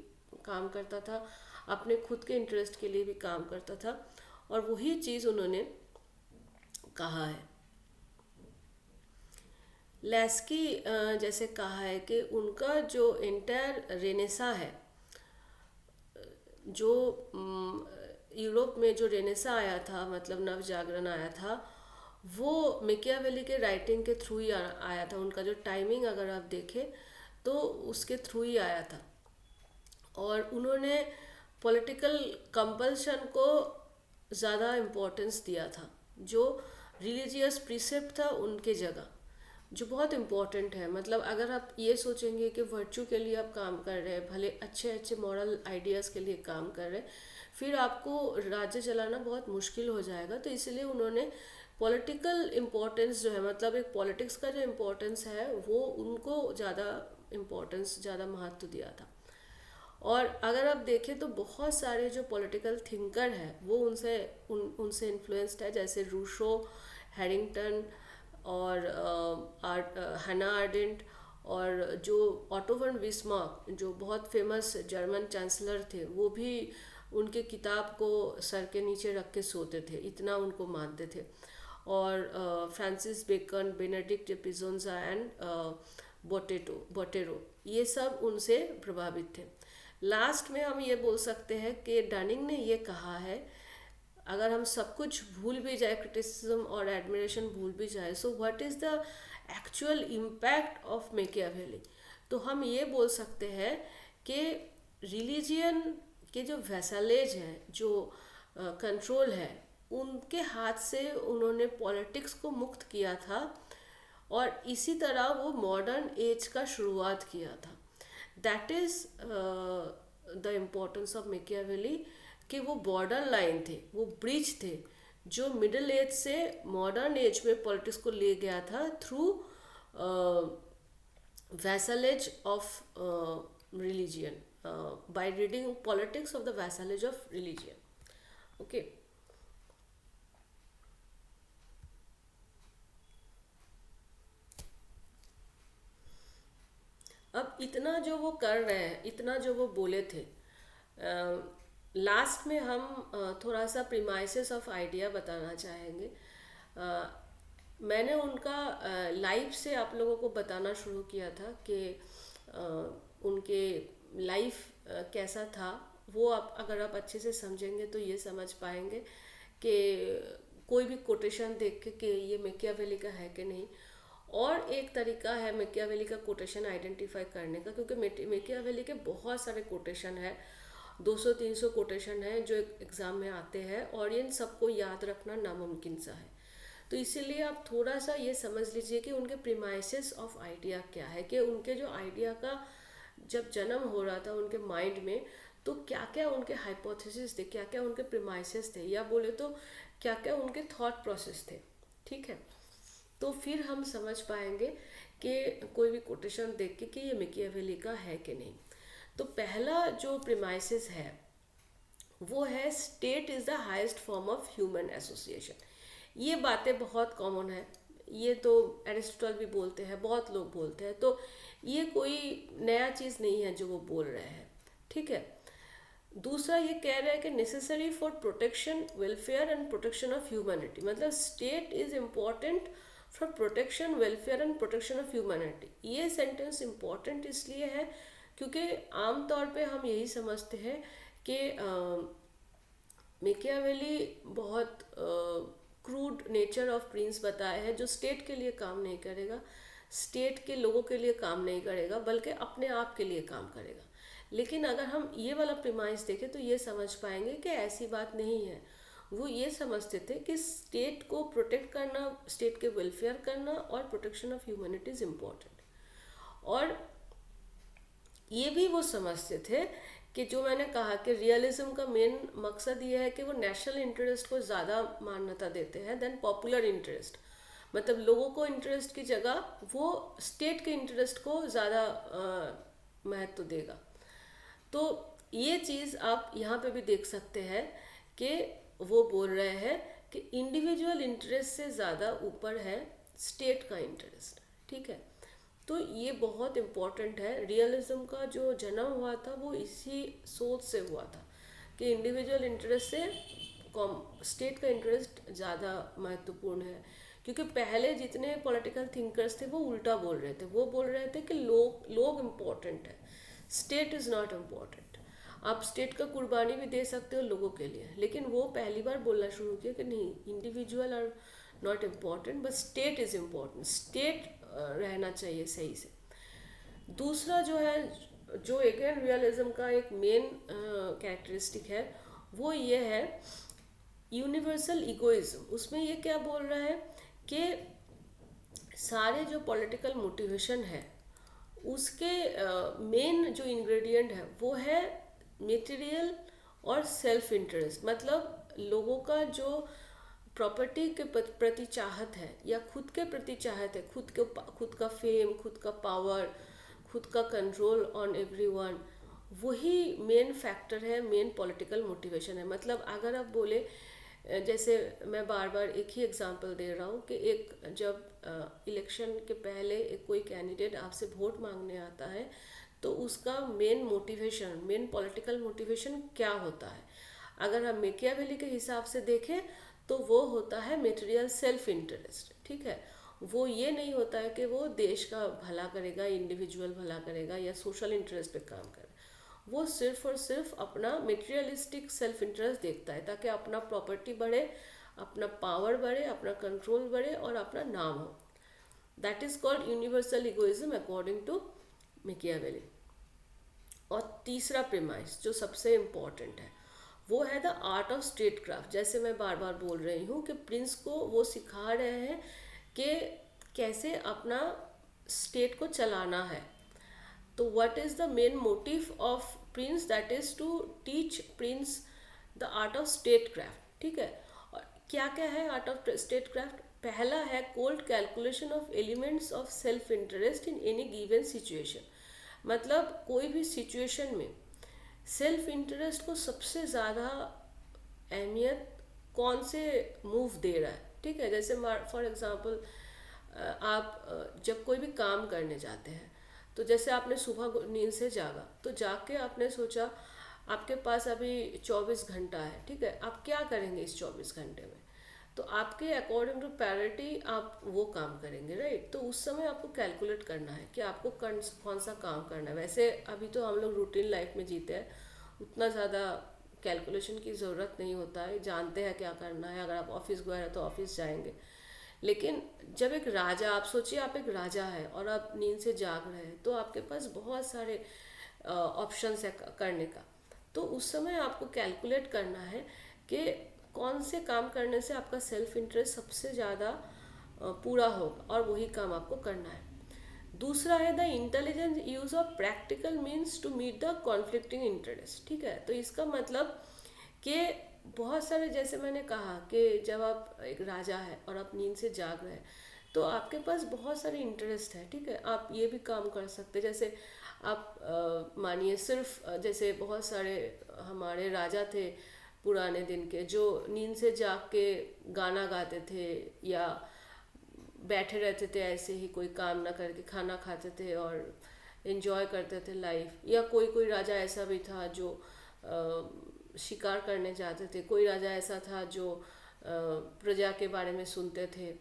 काम करता था, अपने खुद के इंटरेस्ट के लिए भी काम करता था, और वही चीज़ उन्होंने कहा है। लेस्की जैसे कहा है कि उनका जो एंटायर रेनेसा है, जो यूरोप में जो रेनेसा आया था, मतलब नव जागरण आया था, वो मिकियावेली के राइटिंग के थ्रू ही आया था। उनका जो टाइमिंग अगर आप देखें तो उसके थ्रू ही आया था, और उन्होंने पॉलिटिकल कंपल्शन को ज़्यादा इम्पोर्टेंस दिया था, जो रिलीजियस प्रीसेप्ट था उनके जगह, जो बहुत इम्पोर्टेंट है। मतलब अगर आप ये सोचेंगे कि वर्चू के लिए आप काम कर रहे हैं, भले अच्छे अच्छे मॉरल आइडियाज़ के लिए काम कर रहे हैं, फिर आपको राज्य चलाना बहुत मुश्किल हो जाएगा। तो इसलिए उन्होंने पॉलिटिकल इम्पोर्टेंस जो है, मतलब एक पॉलिटिक्स का जो इम्पोर्टेंस है, वो उनको ज़्यादा इम्पोर्टेंस, ज़्यादा महत्व दिया था। और अगर आप देखें तो बहुत सारे जो पॉलिटिकल थिंकर हैं वो उनसे इन्फ्लुएंस्ड है, जैसे रूशो, हैरिंगटन, और हना आर्डेंट, और जो ऑटो वन बिस्मार्क, जो बहुत फेमस जर्मन चांसलर थे, वो भी उनके किताब को सर के नीचे रख के सोते थे, इतना उनको मानते थे। और फ्रांसिस बेकन, बेनेडिक्ट पिजोंजा एंड बोटेरो, ये सब उनसे प्रभावित थे। लास्ट में हम ये बोल सकते हैं कि डनिंग ने ये कहा है, अगर हम सब कुछ भूल भी जाए, क्रिटिसिज्म और एडमिरेशन भूल भी जाए, so what is the actual impact of Machiavelli, तो हम ये बोल सकते हैं कि रिलीजियन के जो वैसलेज है, जो कंट्रोल है, उनके हाथ से उन्होंने पॉलिटिक्स को मुक्त किया था, और इसी तरह वो मॉडर्न एज का शुरुआत किया था। That is the importance of Machiavelli, कि वो बॉर्डर लाइन थे, वो ब्रिज थे, जो मिडिल एज से मॉडर्न एज में पॉलिटिक्स को ले गया था, through vassalage of religion, by reading politics of the vassalage of religion. Okay, अब इतना जो वो कर रहे हैं, इतना जो वो बोले थे, लास्ट में हम थोड़ा सा प्रीमाइसेस ऑफ आइडिया बताना चाहेंगे। अ, मैंने उनका लाइफ से आप लोगों को बताना शुरू किया था कि उनके लाइफ कैसा था। वो आप अगर आप अच्छे से समझेंगे तो ये समझ पाएंगे कि कोई भी कोटेशन देख के कि ये मैकियावेली का है कि नहीं। और एक तरीका है मैकियावेली का कोटेशन आइडेंटिफाई करने का, क्योंकि मैकियावेली के बहुत सारे कोटेशन है, 200-300 कोटेशन है जो एग्ज़ाम में आते हैं, और इन सबको याद रखना नामुमकिन सा है। तो इसीलिए आप थोड़ा सा ये समझ लीजिए कि उनके प्रीमाइसेस ऑफ आइडिया क्या है, कि उनके जो आइडिया का जब जन्म हो रहा था उनके माइंड में, तो क्या क्या उनके हाइपोथेसिस थे, क्या क्या उनके प्रीमाइसेस थे, या बोले तो क्या क्या उनके थॉट प्रोसेस थे। ठीक है, तो फिर हम समझ पाएंगे कि कोई भी कोटेशन देख के कि ये मैकियावेली का है कि नहीं। तो पहला जो प्रीमाइसिस है वो है state is the highest form of human association. ये बातें बहुत कॉमन है, ये तो एरिस्टोटल भी बोलते हैं, बहुत लोग बोलते हैं, तो ये कोई नया चीज़ नहीं है जो वो बोल रहे हैं। ठीक है, दूसरा ये कह रहे हैं कि necessary for protection, welfare and protection of humanity, मतलब state is important for protection, welfare and protection of humanity. ये सेंटेंस इम्पॉर्टेंट इसलिए है क्योंकि आमतौर पे हम यही समझते हैं कि मैकियावेली बहुत क्रूड नेचर ऑफ प्रिंस बताया है, जो स्टेट के लिए काम नहीं करेगा, स्टेट के लोगों के लिए काम नहीं करेगा, बल्कि अपने आप के लिए काम करेगा। लेकिन अगर हम ये वाला प्रिमाइस देखें तो ये समझ पाएंगे कि ऐसी बात नहीं है। वो ये समझते थे कि स्टेट को प्रोटेक्ट करना, स्टेट के वेलफेयर करना और protection of humanity is important. और ये भी वो समझते थे कि जो मैंने कहा कि रियलिज्म का मेन मकसद ये है कि वो नेशनल इंटरेस्ट को ज़्यादा मान्यता देते हैं देन पॉपुलर इंटरेस्ट। मतलब लोगों को इंटरेस्ट की जगह वो स्टेट के इंटरेस्ट को ज़्यादा महत्व देगा। तो ये चीज़ आप यहाँ पे भी देख सकते हैं कि वो बोल रहे हैं कि इंडिविजुअल इंटरेस्ट से ज़्यादा ऊपर है स्टेट का इंटरेस्ट। ठीक है, तो ये बहुत इम्पोर्टेंट है। रियलिज्म का जो जन्म हुआ था वो इसी सोच से हुआ था कि इंडिविजुअल इंटरेस्ट से स्टेट का इंटरेस्ट ज़्यादा महत्वपूर्ण है। क्योंकि पहले जितने पॉलिटिकल थिंकर्स थे वो उल्टा बोल रहे थे, वो बोल रहे थे कि लोग इम्पोर्टेंट है, स्टेट इज़ नॉट इम्पोर्टेंट। आप स्टेट का कुर्बानी भी दे सकते हो लोगों के लिए, लेकिन वो पहली बार बोलना शुरू किया कि नहीं, individual are not important but state is important, state रहना चाहिए सही से। दूसरा जो है, जो अगेन रियलिज्म का एक मेन कैरेक्टरिस्टिक है, वो ये है यूनिवर्सल इगोइज्म। उसमें ये क्या बोल रहा है कि सारे जो पॉलिटिकल मोटिवेशन है उसके मेन जो इंग्रेडिएंट है वो है मटेरियल और सेल्फ इंटरेस्ट। मतलब लोगों का जो प्रॉपर्टी के प्रति चाहत है या खुद के प्रति चाहत है, खुद का फेम, खुद का पावर, खुद का कंट्रोल ऑन एवरीवन, वही मेन फैक्टर है, मेन पॉलिटिकल मोटिवेशन है। मतलब अगर आप बोले, जैसे मैं बार बार एक ही एग्जांपल दे रहा हूँ कि एक जब इलेक्शन के पहले एक कोई कैंडिडेट आपसे वोट मांगने आता है तो उसका main motivation, main political motivation क्या होता है? अगर हम मैकियावेली के हिसाब से देखें तो वो होता है मटेरियल सेल्फ इंटरेस्ट। ठीक है, वो ये नहीं होता है कि वो देश का भला करेगा, इंडिविजुअल भला करेगा या सोशल इंटरेस्ट पे काम करेगा। वो सिर्फ और सिर्फ अपना मटेरियलिस्टिक सेल्फ इंटरेस्ट देखता है ताकि अपना प्रॉपर्टी बढ़े, अपना पावर बढ़े, अपना कंट्रोल बढ़े और अपना नाम हो। That is called universal egoism according to Machiavelli. और तीसरा प्रीमाइस जो सबसे इम्पॉर्टेंट है वो है the art of statecraft. जैसे मैं बार बार बोल रही हूँ कि प्रिंस को वो सिखा रहे हैं कि कैसे अपना स्टेट को चलाना है। तो what is the main motive of prince? That is to teach prince the art of statecraft. ठीक है, और क्या क्या है आर्ट ऑफ स्टेट क्राफ्ट? पहला है cold calculation of elements of self interest in any given situation. मतलब कोई भी सिचुएशन में सेल्फ इंटरेस्ट को सबसे ज़्यादा अहमियत कौन से मूव दे रहा है। ठीक है, जैसे फॉर एग्जांपल आप जब कोई भी काम करने जाते हैं तो जैसे आपने सुबह नींद से जागा तो जाग के आपने सोचा आपके पास अभी 24 घंटा है। ठीक है, आप क्या करेंगे इस 24 घंटे में? तो आपके अकॉर्डिंग टू प्रायोरिटी आप वो काम करेंगे, राइट? तो उस समय आपको कैलकुलेट करना है कि आपको कौन सा काम करना है। वैसे अभी तो हम लोग रूटीन लाइफ में जीते हैं, उतना ज़्यादा कैलकुलेशन की ज़रूरत नहीं होता है, जानते हैं क्या करना है। अगर आप ऑफिस गए हैं तो ऑफिस जाएंगे। लेकिन जब एक राजा, आप सोचिए आप एक राजा है और आप नींद से जाग रहे हैं तो आपके पास बहुत सारे ऑप्शंस है करने का। तो उस समय आपको कैलकुलेट करना है कि कौन से काम करने से आपका सेल्फ इंटरेस्ट सबसे ज़्यादा पूरा होगा और वही काम आपको करना है। दूसरा है the intelligent use of practical means to meet the conflicting interest. ठीक है, तो इसका मतलब कि बहुत सारे, जैसे मैंने कहा कि जब आप एक राजा है और आप नींद से जाग रहे हैं तो आपके पास बहुत सारे इंटरेस्ट है। ठीक है, आप ये भी काम कर सकते हैं। जैसे आप मानिए सिर्फ जैसे बहुत सारे हमारे राजा थे पुराने दिन के जो नींद से जाग के गाना गाते थे या बैठे रहते थे ऐसे ही कोई काम ना करके, खाना खाते थे और एंजॉय करते थे लाइफ। या कोई कोई राजा ऐसा भी था जो शिकार करने जाते थे, कोई राजा ऐसा था जो प्रजा के बारे में सुनते थे।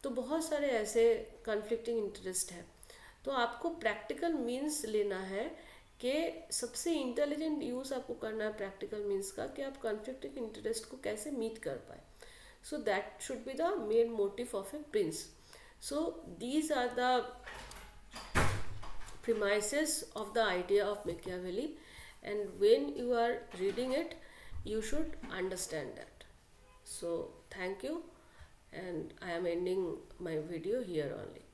तो बहुत सारे ऐसे कॉन्फ्लिक्टिंग इंटरेस्ट है। तो आपको प्रैक्टिकल मीन्स लेना है कि सबसे इंटेलिजेंट यूज़ आपको करना है प्रैक्टिकल मीन्स का कि आप कॉन्फ्लिक्टिंग इंटरेस्ट को कैसे मीट कर पाए। So that should be the main motive of a prince. So these are the premises of the idea of Machiavelli, and when you are reading it, you should understand that. So thank you, and I am ending my video here only.